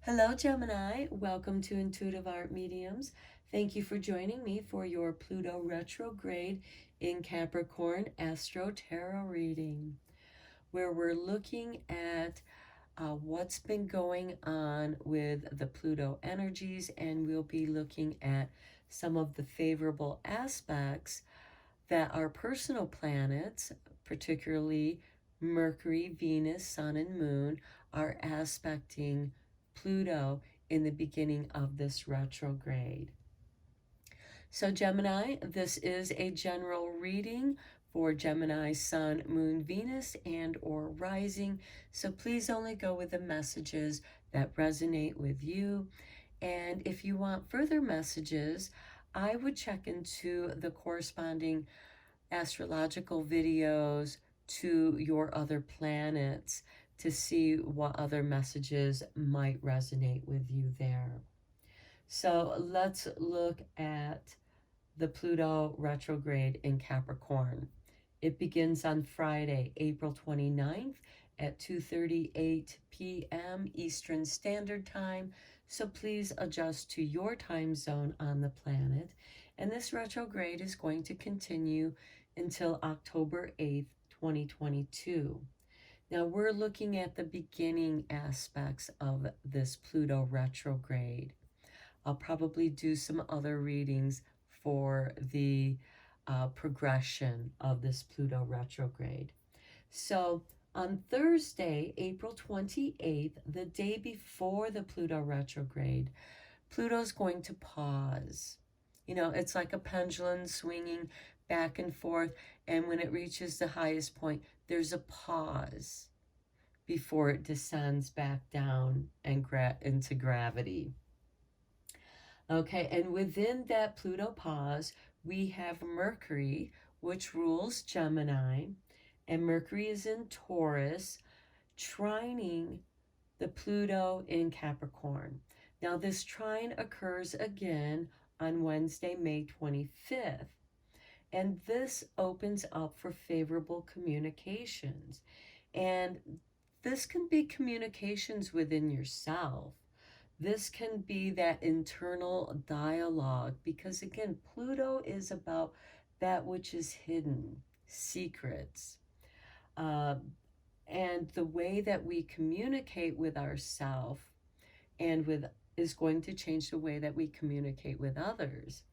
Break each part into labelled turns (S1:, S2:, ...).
S1: Hello, Gemini. Welcome to Intuitive Art Mediums. Thank you for joining me for your Pluto Retrograde in Capricorn Astro-Tarot Reading, where we're looking at what's been going on with the Pluto energies, and we'll be looking at some of the favorable aspects that our personal planets, particularly Mercury, Venus, Sun, and Moon, are aspecting Pluto in the beginning of this retrograde. So Gemini, this is a general reading for Gemini, Sun, Moon, Venus, and or rising. So please only go with the messages that resonate with you. And if you want further messages, I would check into the corresponding astrological videos to your other planets to see what other messages might resonate with you there. So let's look at the Pluto retrograde in Capricorn. It begins on Friday, April 29th at 2:38 p.m. Eastern Standard Time. So please adjust to your time zone on the planet. And this retrograde is going to continue until October 8th, 2022. Now we're looking at the beginning aspects of this Pluto retrograde. I'll probably do some other readings for the progression of this Pluto retrograde. So on Thursday, April 28th, the day before the Pluto retrograde, Pluto's going to pause. You know, it's like a pendulum swinging back and forth, and when it reaches the highest point, there's a pause before it descends back down and into gravity. Okay, and within that Pluto pause, we have Mercury, which rules Gemini, and Mercury is in Taurus, trining the Pluto in Capricorn. Now, this trine occurs again on Wednesday, May 25th. And this opens up for favorable communications. And this can be communications within yourself. This can be that internal dialogue because, again, Pluto is about that which is hidden, secrets. And the way that we communicate with ourselves and with is going to change the way that we communicate with others.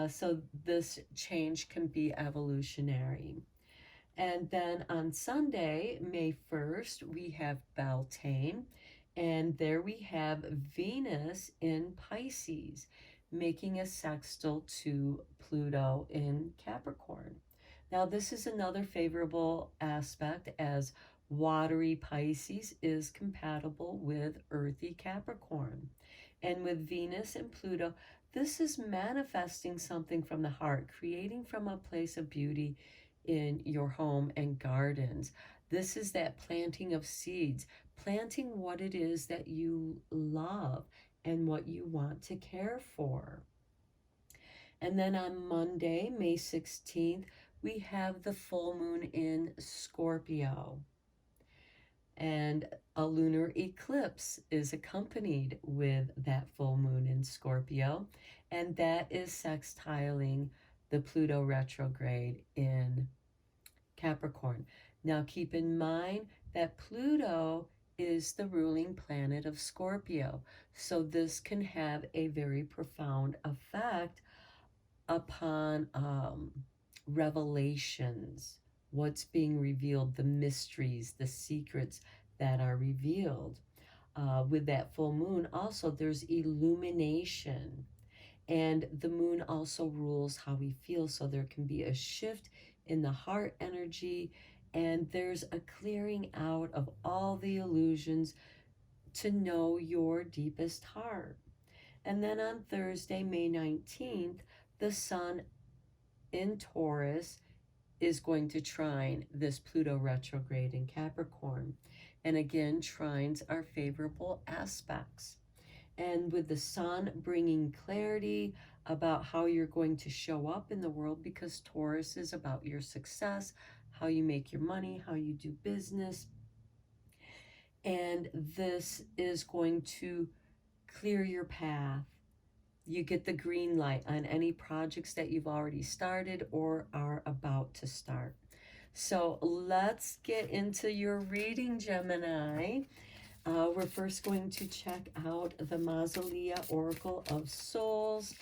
S1: So this change can be evolutionary. And then on Sunday, May 1st, we have Beltane. And there we have Venus in Pisces, making a sextile to Pluto in Capricorn. Now, this is another favorable aspect as watery Pisces is compatible with earthy Capricorn. And with Venus and Pluto, this is manifesting something from the heart, creating from a place of beauty in your home and gardens. This is that planting of seeds, planting what it is that you love and what you want to care for. And then on Monday, May 16th, we have the full moon in Scorpio. And a lunar eclipse is accompanied with that full moon in Scorpio, and that is sextiling the Pluto retrograde in Capricorn. Now keep in mind that Pluto is the ruling planet of Scorpio, so this can have a very profound effect upon revelations, what's being revealed, the mysteries, the secrets that are revealed. With that full moon, also there's illumination. And the moon also rules how we feel. So there can be a shift in the heart energy, and there's a clearing out of all the illusions to know your deepest heart. And then on Thursday, May 19th, the sun in Taurus is going to trine this Pluto retrograde in Capricorn. And again, trines are favorable aspects. And with the sun bringing clarity about how you're going to show up in the world, because Taurus is about your success, how you make your money, how you do business. And this is going to clear your path. You get the green light on any projects that you've already started or are about to start. So let's get into your reading, Gemini. We're first going to check out the Mausolea Oracle of Souls,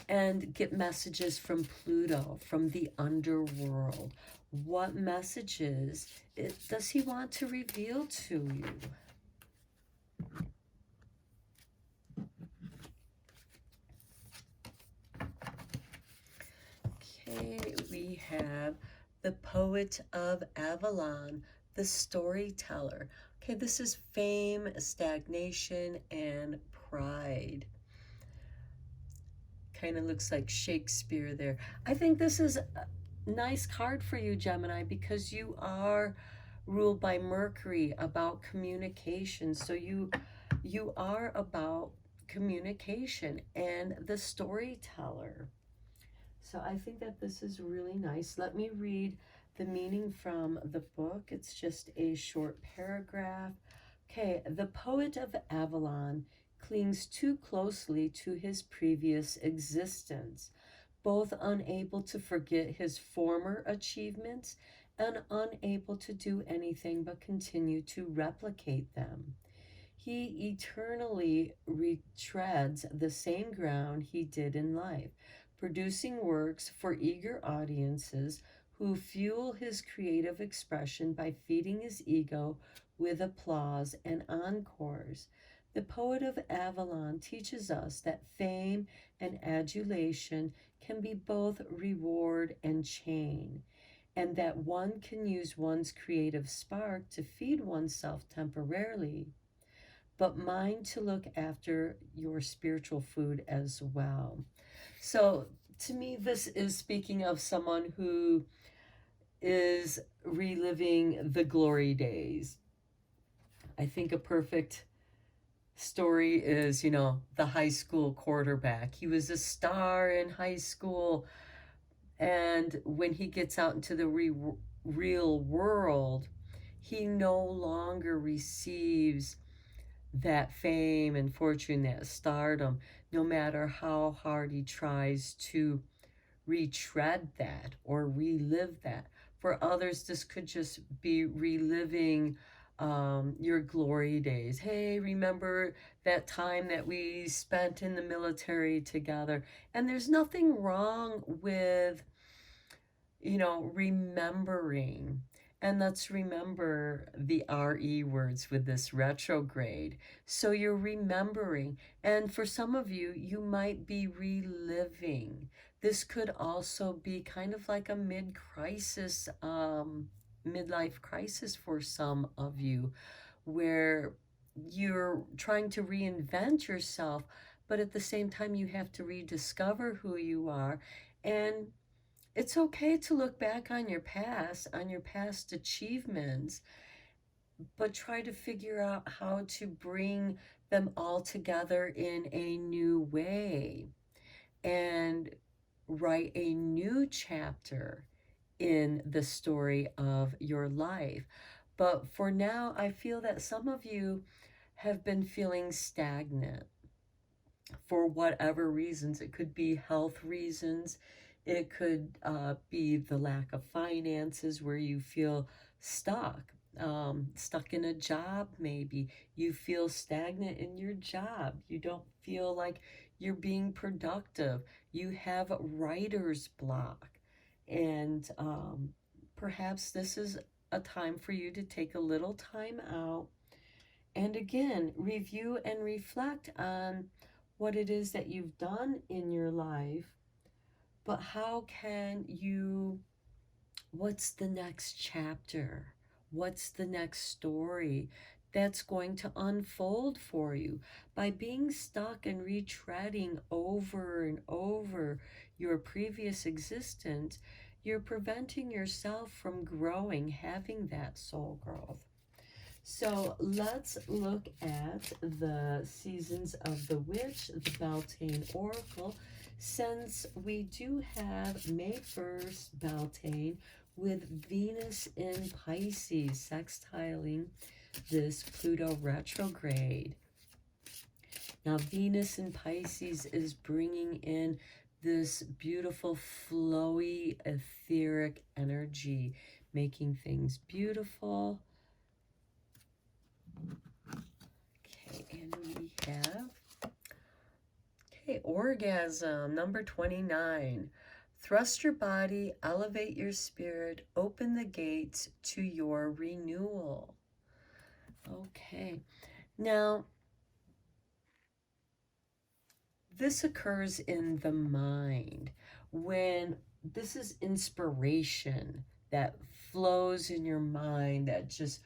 S1: and get messages from Pluto, from the underworld. What messages does he want to reveal to you? Okay, we have the Poet of Avalon, the Storyteller. Okay, this is fame, stagnation, and pride. Kind of looks like Shakespeare there. I think this is a nice card for you, Gemini, because you are ruled by Mercury, about communication. So you are about communication and the storyteller. So I think that this is really nice. Let me read the meaning from the book. It's just a short paragraph. Okay, the poet of Avalon clings too closely to his previous existence, both unable to forget his former achievements and unable to do anything but continue to replicate them. He eternally retreads the same ground he did in life, producing works for eager audiences who fuel his creative expression by feeding his ego with applause and encores. The poet of Avalon teaches us that fame and adulation can be both reward and chain, and that one can use one's creative spark to feed oneself temporarily, but mind to look after your spiritual food as well. So, to me, this is speaking of someone who is reliving the glory days. I think a perfect story is, the high school quarterback. He was a star in high school, and when he gets out into the real world, he no longer receives that fame and fortune, that stardom, no matter how hard he tries to retread that or relive that. For others, this could just be reliving your glory days. Hey, remember that time that we spent in the military together? And there's nothing wrong with, remembering. And let's remember the RE words with this retrograde. So you're remembering. And for some of you, you might be reliving. This could also be kind of like a midlife crisis for some of you, where you're trying to reinvent yourself, but at the same time, you have to rediscover who you are. And it's okay to look back on your past achievements, but try to figure out how to bring them all together in a new way and write a new chapter in the story of your life. But for now, I feel that some of you have been feeling stagnant for whatever reasons. It could be health reasons. It could be the lack of finances, where you feel stuck, stuck in a job maybe. You feel stagnant in your job. You don't feel like you're being productive. You have writer's block. And perhaps this is a time for you to take a little time out and again review and reflect on what it is that you've done in your life, but how can you, what's the next chapter? What's the next story that's going to unfold for you? By being stuck and retreading over and over your previous existence, you're preventing yourself from growing, having that soul growth. So let's look at the Seasons of the Witch, the Beltane Oracle. Since we do have May 1st Beltane, with Venus in Pisces sextiling this Pluto retrograde. Now, Venus in Pisces is bringing in this beautiful, flowy, etheric energy, making things beautiful. Okay, and we have, okay, orgasm, number 29. Thrust your body, elevate your spirit, open the gates to your renewal. Okay, now, this occurs in the mind when this is inspiration that flows in your mind, that just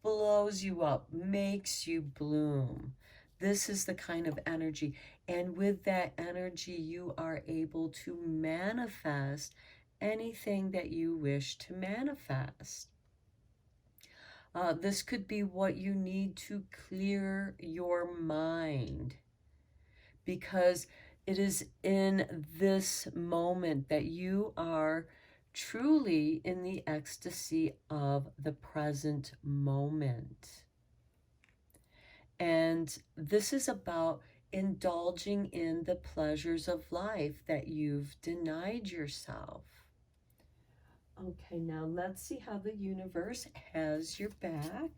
S1: blows you up, makes you bloom. This is the kind of energy. And with that energy, you are able to manifest anything that you wish to manifest. This could be what you need to clear your mind, because it is in this moment that you are truly in the ecstasy of the present moment. And this is about indulging in the pleasures of life that you've denied yourself. Okay, now let's see how the universe has your back.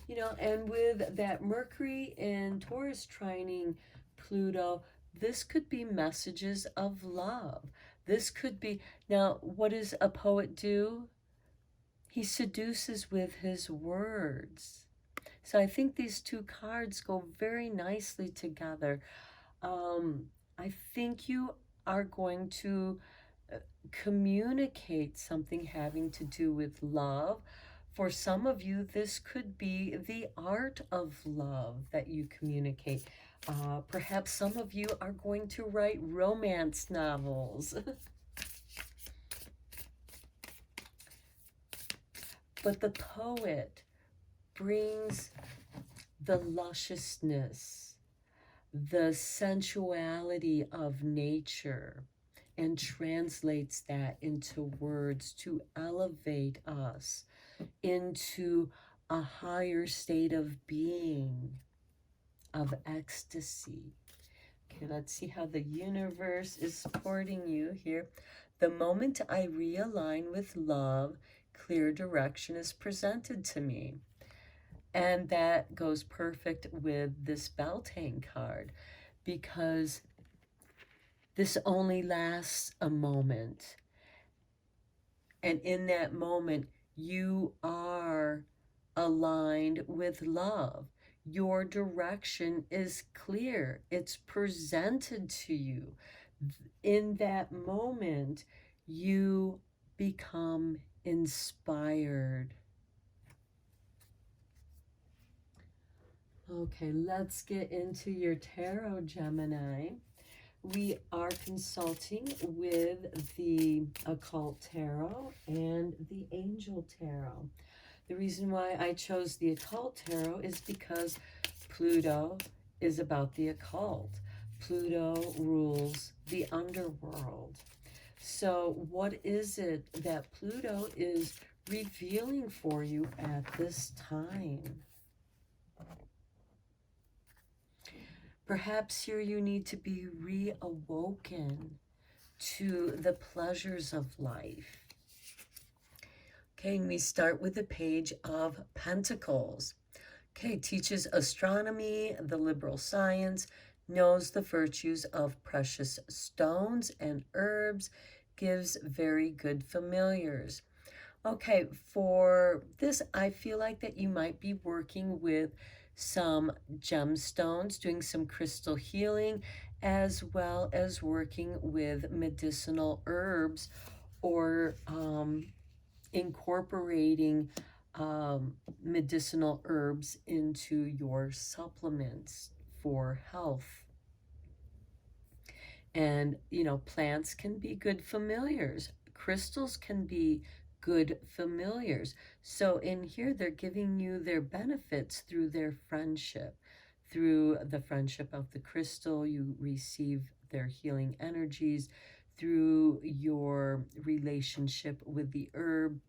S1: You know, and with that Mercury in Taurus trining Pluto, this could be messages of love. This could be, now, what does a poet do? He seduces with his words. So I think these two cards go very nicely together. I think you are going to communicate something having to do with love. For some of you, this could be the art of love that you communicate. Perhaps some of you are going to write romance novels. But the poet brings the lusciousness, the sensuality of nature, and translates that into words to elevate us into a higher state of being, of ecstasy. Okay, let's see how the universe is supporting you here. The moment I realign with love, clear direction is presented to me. And that goes perfect with this Beltane card, because this only lasts a moment. And in that moment, you are aligned with love. Your direction is clear. It's presented to you. In that moment, you become inspired. Okay, let's get into your tarot, Gemini. We are consulting with the Occult Tarot and the Angel Tarot. The reason why I chose the Occult Tarot is because Pluto is about the occult. Pluto rules the underworld. So what is it that Pluto is revealing for you at this time? Perhaps here you need to be reawoken to the pleasures of life. Okay, and we start with the Page of Pentacles. Okay, teaches astronomy, the liberal science, knows the virtues of precious stones and herbs, gives very good familiars. Okay, for this, I feel like that you might be working with some gemstones, doing some crystal healing, as well as working with medicinal herbs, or incorporating medicinal herbs into your supplements for health. And, you know, plants can be good familiars. Crystals can be good familiars. So in here, they're giving you their benefits through their friendship. Through the friendship of the crystal, you receive their healing energies. through your relationship with the herb,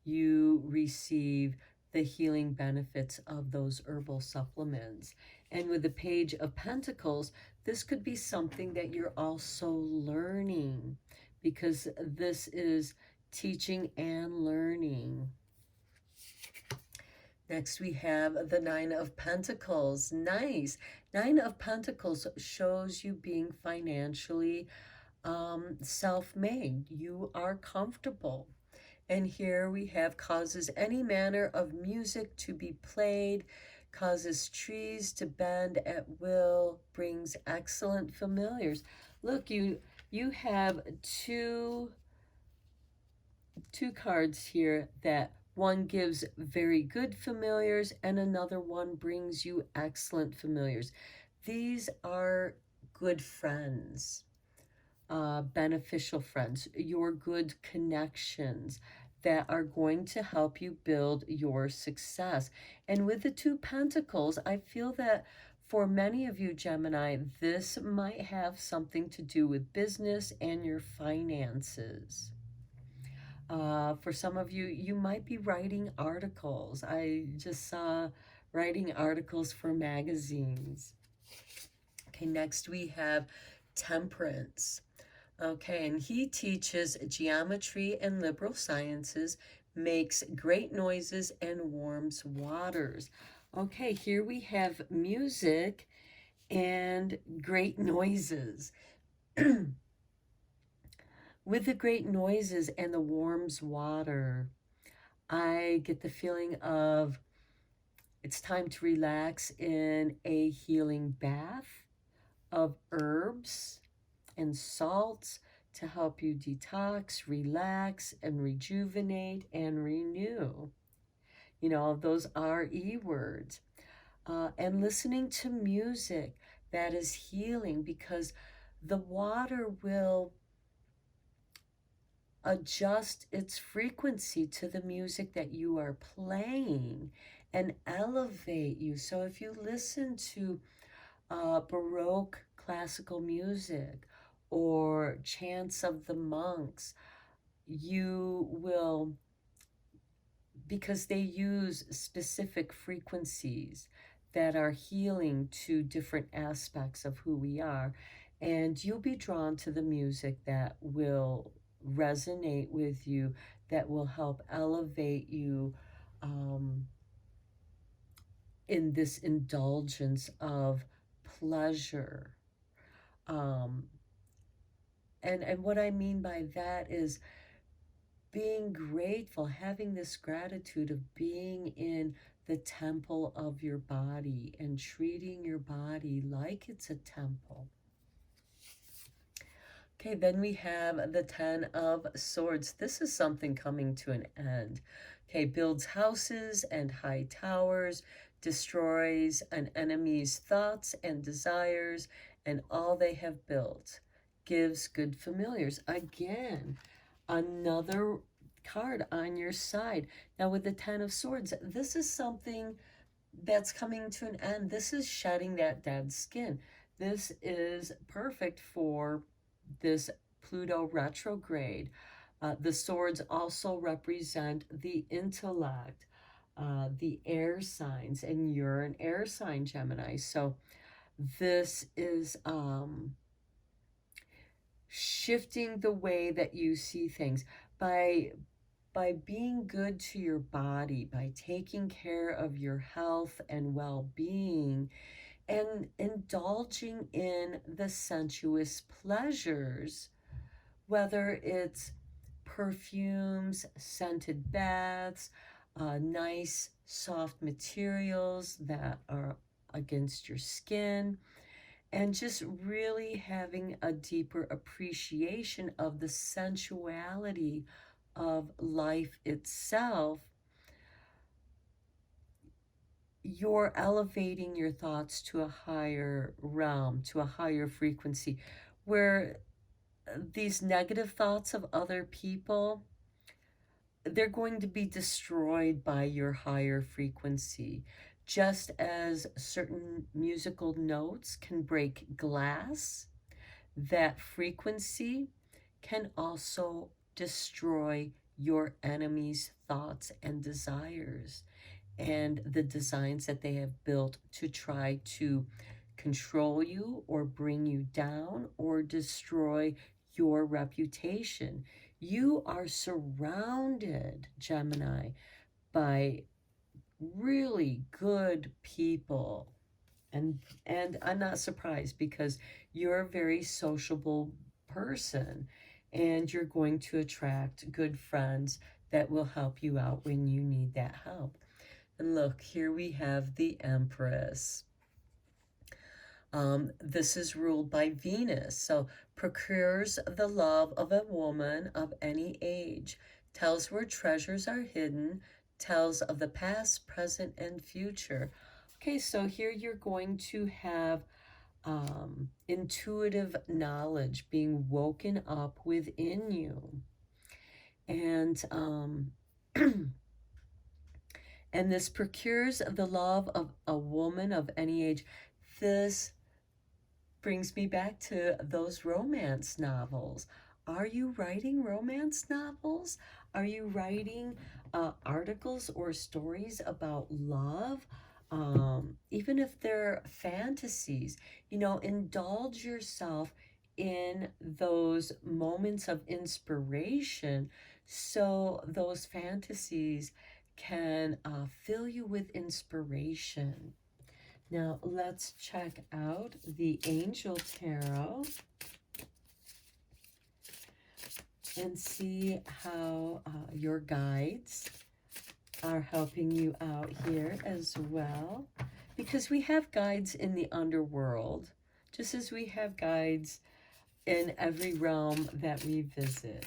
S1: you receive the healing benefits of those herbal supplements. And with the Page of Pentacles, this could be something that you're also learning, because this is teaching and learning. Next, we have the Nine of Pentacles. Nice. Nine of Pentacles shows you being financially self-made. You are comfortable. And here we have causes any manner of music to be played, causes trees to bend at will, brings excellent familiars. Look, you have two cards here, that one gives very good familiars and another one brings you excellent familiars. These are good friends, beneficial friends, your good connections that are going to help you build your success. And with the Two Pentacles, I feel that for many of you, Gemini, this might have something to do with business and your finances. For some of you, you might be writing articles. I just saw writing articles for magazines. Okay, next we have Temperance. Okay, and he teaches geometry and liberal sciences, makes great noises, and warms waters. Okay, here we have music and great noises. With the great noises and the warms water, I get the feeling of it's time to relax in a healing bath of herbs and salts to help you detox, relax, and rejuvenate and renew. You know, those RE words. And listening to music that is healing, because the water will adjust its frequency to the music that you are playing and elevate you. So if you listen to Baroque classical music or chants of the monks, you will, because they use specific frequencies that are healing to different aspects of who we are, and you'll be drawn to the music that will resonate with you, that will help elevate you in this indulgence of pleasure. Um, and what I mean by that is being grateful, having this gratitude of being in the temple of your body and treating your body like it's a temple. Okay, then we have the Ten of Swords. This is something coming to an end. Okay, builds houses and high towers, destroys an enemy's thoughts and desires, and all they have built. Gives good familiars. Again, another card on your side. Now with the Ten of Swords, this is something that's coming to an end. This is shedding that dead skin. This is perfect for this Pluto retrograde. The swords also represent the intellect, the air signs, and you're an air sign, Gemini. So this is shifting the way that you see things by being good to your body, by taking care of your health and well-being, and indulging in the sensuous pleasures, whether it's perfumes, scented baths, nice soft materials that are against your skin, and just really having a deeper appreciation of the sensuality of life itself. You're elevating your thoughts to a higher realm, to a higher frequency, where these negative thoughts of other people, they're going to be destroyed by your higher frequency. Just as certain musical notes can break glass, that frequency can also destroy your enemy's thoughts and desires and the designs that they have built to try to control you or bring you down or destroy your reputation. You are surrounded, Gemini, by really good people. And I'm not surprised because you're a very sociable person and you're going to attract good friends that will help you out when you need that help. And look, here we have the Empress. This is ruled by Venus, so procures the love of a woman of any age, tells where treasures are hidden, tells of the past, present, and future. Okay, so here you're going to have intuitive knowledge being woken up within you. And and this procures the love of a woman of any age. This brings me back to those romance novels. Are you writing romance novels? Are you writing articles or stories about love? Even if they're fantasies, indulge yourself in those moments of inspiration so those fantasies can fill you with inspiration. Now let's check out the Angel Tarot and see how your guides are helping you out here as well. Because we have guides in the underworld, just as we have guides in every realm that we visit.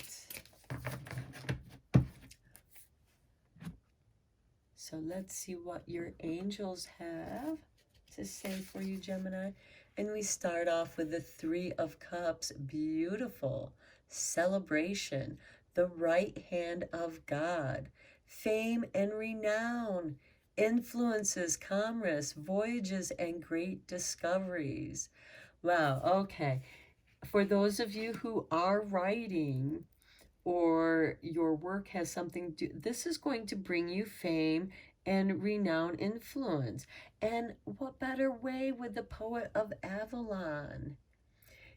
S1: So let's see what your angels have to say for you, Gemini. And we start off with the Three of Cups. Beautiful. Celebration. The right hand of God. Fame and renown. Influences, commerce, voyages, and great discoveries. Wow, okay. For those of you who are writing, or your work has something to do, this is going to bring you fame and renown, influence. And what better way with the poet of Avalon?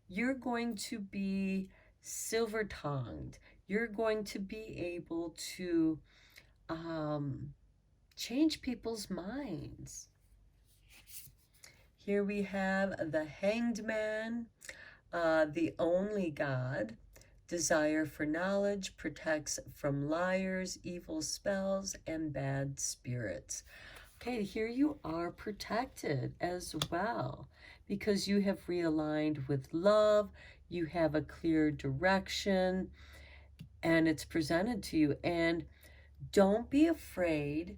S1: You're going to be silver-tongued. You're going to be able to change people's minds. Here we have the Hanged Man, the only God. Desire for knowledge, protects from liars, evil spells, and bad spirits. Okay, here you are protected as well because you have realigned with love, you have a clear direction, and it's presented to you. And don't be afraid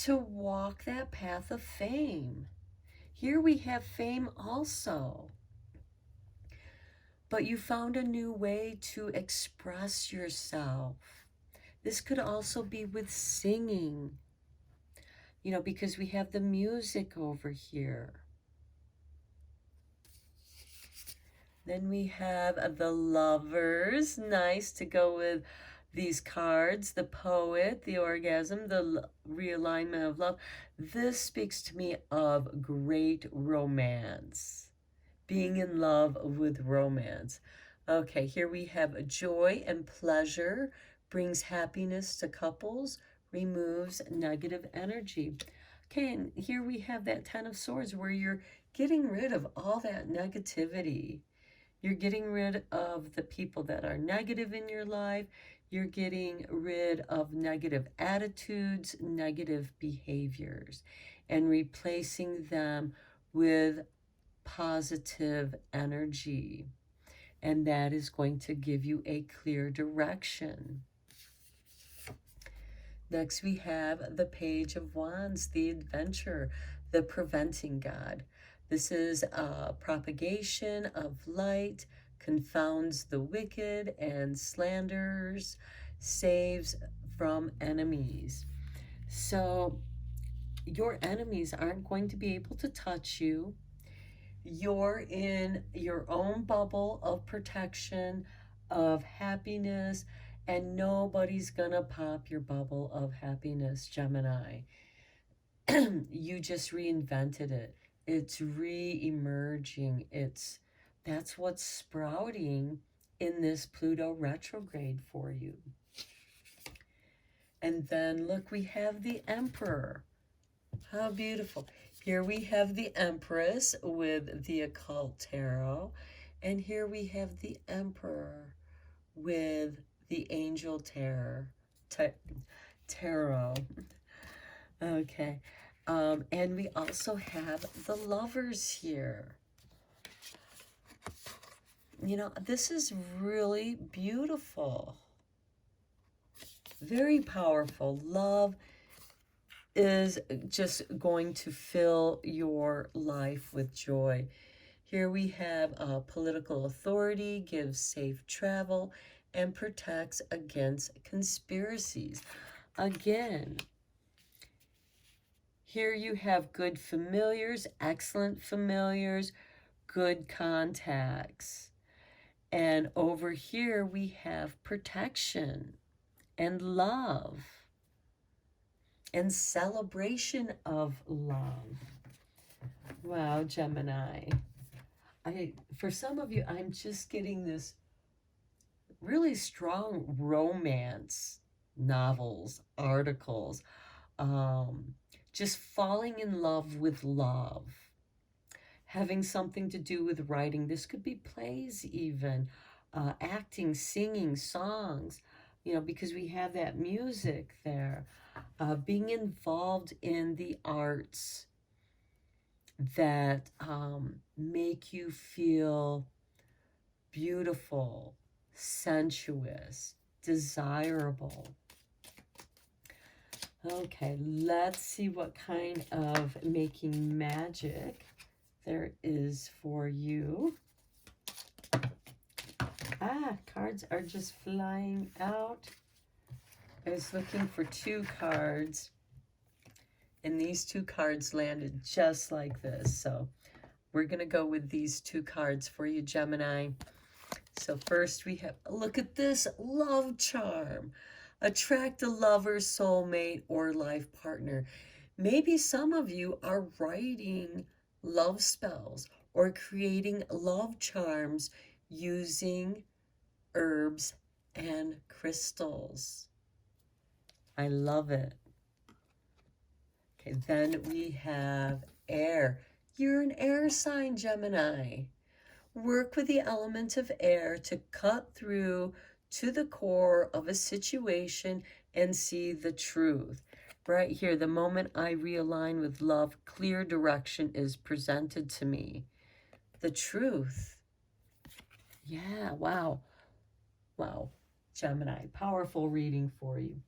S1: to walk that path of fame. Here we have fame also. But you found a new way to express yourself. This could also be with singing, because we have the music over here. Then we have the Lovers. Nice to go with these cards. The Poet, the Orgasm, the realignment of love. This speaks to me of great romance. Being in love with romance. Okay, here we have joy and pleasure, brings happiness to couples, removes negative energy. Okay, and here we have that Ten of Swords where you're getting rid of all that negativity. You're getting rid of the people that are negative in your life. You're getting rid of negative attitudes, negative behaviors, and replacing them with positive energy, and that is going to give you a clear direction. Next we have the Page of Wands, the Adventure, the Preventing God. This is a propagation of light, confounds the wicked and slanders, saves from enemies. So your enemies aren't going to be able to touch you. you're in your own bubble of protection, of happiness, and nobody's gonna pop your bubble of happiness, Gemini. You just reinvented it. It's re-emerging. That's what's sprouting in this Pluto retrograde for you. And then look, we have the Emperor. How beautiful. Here we have the Empress with the Occult Tarot. And here we have the Emperor with the Angel Tarot. Okay. And we also have the Lovers here. You know, this is really beautiful. Very powerful. Love is just going to fill your life with joy. Here we have political authority, gives safe travel, and protects against conspiracies. Again, here you have good familiars, excellent familiars, good contacts. And over here we have protection and love and celebration of love. Wow, Gemini. For some of you, I'm just getting this really strong romance novels, articles, just falling in love with love, having something to do with writing. This could be plays even, acting, singing, songs, you know, because we have that music there. Being involved in the arts that make you feel beautiful, sensuous, desirable. Okay, let's see what kind of making magic there is for you. Cards are just flying out. I was looking for 2 cards, and these 2 cards landed just like this. So we're going to go with these 2 cards for you, Gemini. So first we have, look at this, love charm. Attract a lover, soulmate, or life partner. Maybe some of you are writing love spells or creating love charms using herbs and crystals. I love it. Okay, then we have air. You're an air sign, Gemini. Work with the element of air to cut through to the core of a situation and see the truth. Right here, the moment I realign with love, clear direction is presented to me. The truth. Yeah, wow. Wow, Gemini, powerful reading for you.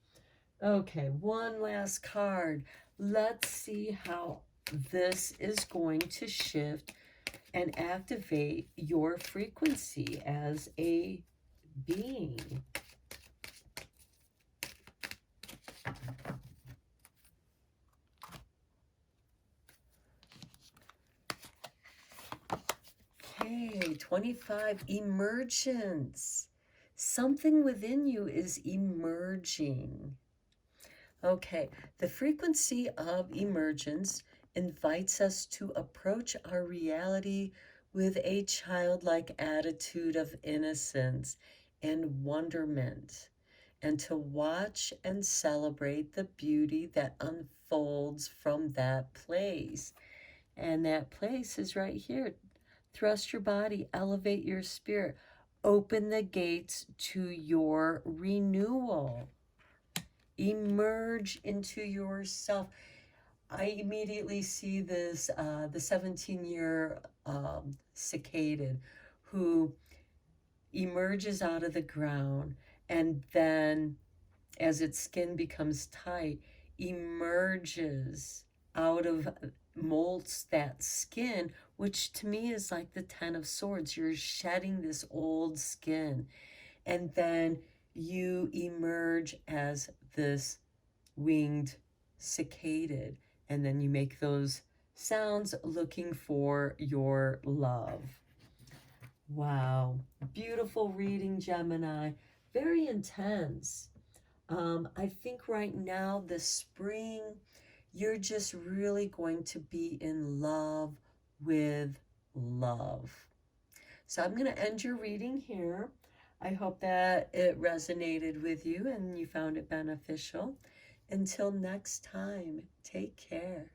S1: Okay, one last card. Let's see how this is going to shift and activate your frequency as a being. Okay, 25, emergence. Something within you is emerging. Okay, the frequency of emergence invites us to approach our reality with a childlike attitude of innocence and wonderment, and to watch and celebrate the beauty that unfolds from that place. And that place is right here. Thrust your body, elevate your spirit, open the gates to your renewal. Emerge into yourself. I immediately see this, the 17-year cicada who emerges out of the ground, and then as its skin becomes tight, emerges out of, molts that skin, which to me is like the 10 of Swords. You're shedding this old skin, and then you emerge as this winged cicada, and then you make those sounds looking for your love. Wow, beautiful reading, Gemini. Very intense. I think right now, this spring, you're just really going to be in love with love. So I'm going to end your reading here. I hope that it resonated with you and you found it beneficial. Until next time, take care.